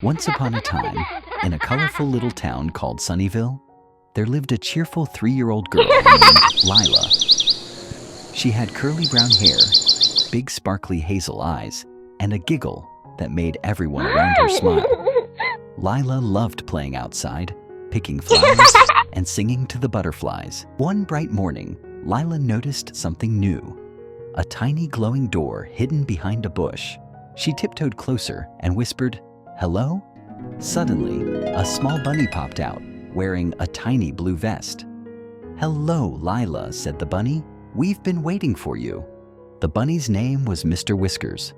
Once upon a time, in a colorful little town called Sunnyville, there lived a cheerful 3-year-old girl named Lila. She had curly brown hair, big sparkly hazel eyes, and a giggle that made everyone around her smile. Lila loved playing outside, picking flowers, and singing to the butterflies. One bright morning, Lila noticed something new. A tiny glowing door hidden behind a bush. She tiptoed closer and whispered, "Hello?" Suddenly, a small bunny popped out, wearing a tiny blue vest. "Hello, Lila," said the bunny. "We've been waiting for you." The bunny's name was Mr. Whiskers.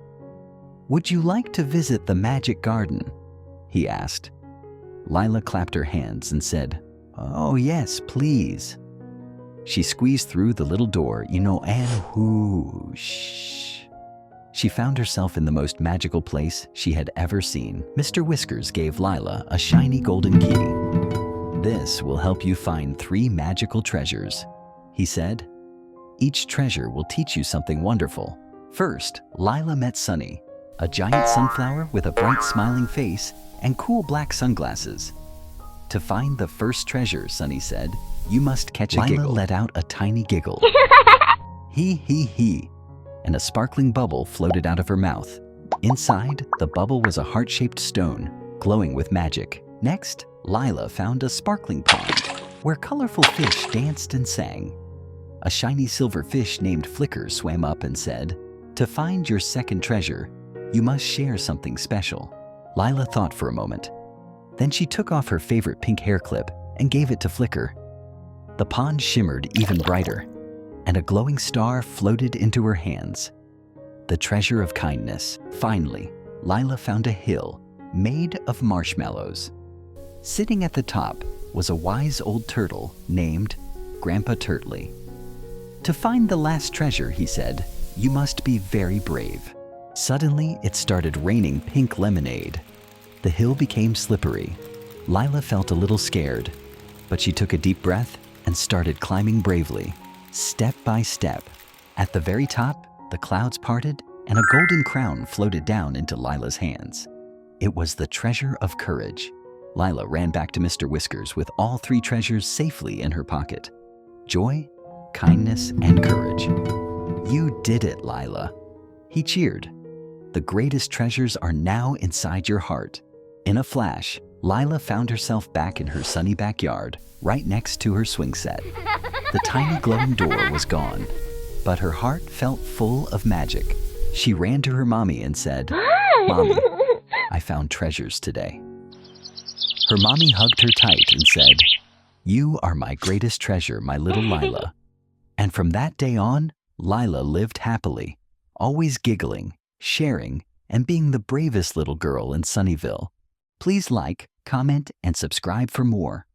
"Would you like to visit the magic garden?" he asked. Lila clapped her hands and said, "Oh yes, please." She squeezed through the little door, and whoosh. She found herself in the most magical place she had ever seen. Mr. Whiskers gave Lila a shiny golden key. "This will help you find 3 magical treasures," he said. "Each treasure will teach you something wonderful." First, Lila met Sunny, a giant sunflower with a bright smiling face and cool black sunglasses. "To find the first treasure," Sunny said, "you must catch a giggle." Lila let out a tiny giggle. He, and a sparkling bubble floated out of her mouth. Inside, the bubble was a heart-shaped stone, glowing with magic. Next, Lila found a sparkling pond, where colorful fish danced and sang. A shiny silver fish named Flicker swam up and said, "To find your second treasure, you must share something special." Lila thought for a moment. Then she took off her favorite pink hair clip and gave it to Flicker. The pond shimmered even brighter, and a glowing star floated into her hands. The treasure of kindness. Finally, Lila found a hill made of marshmallows. Sitting at the top was a wise old turtle named Grandpa Turtley. "To find the last treasure," he said, "you must be very brave." Suddenly, it started raining pink lemonade. The hill became slippery. Lila felt a little scared, but she took a deep breath and started climbing bravely, step by step. At the very top, the clouds parted and a golden crown floated down into Lila's hands. It was the treasure of courage. Lila ran back to Mr. Whiskers with all 3 treasures safely in her pocket: joy, kindness, and courage. "You did it, Lila," he cheered. "The greatest treasures are now inside your heart." In a flash, Lila found herself back in her sunny backyard, right next to her swing set. The tiny glowing door was gone, but her heart felt full of magic. She ran to her mommy and said, "Mommy, I found treasures today." Her mommy hugged her tight and said, "You are my greatest treasure, my little Lila." And from that day on, Lila lived happily, always giggling, sharing, and being the bravest little girl in Sunnyville. Please like, comment, and subscribe for more.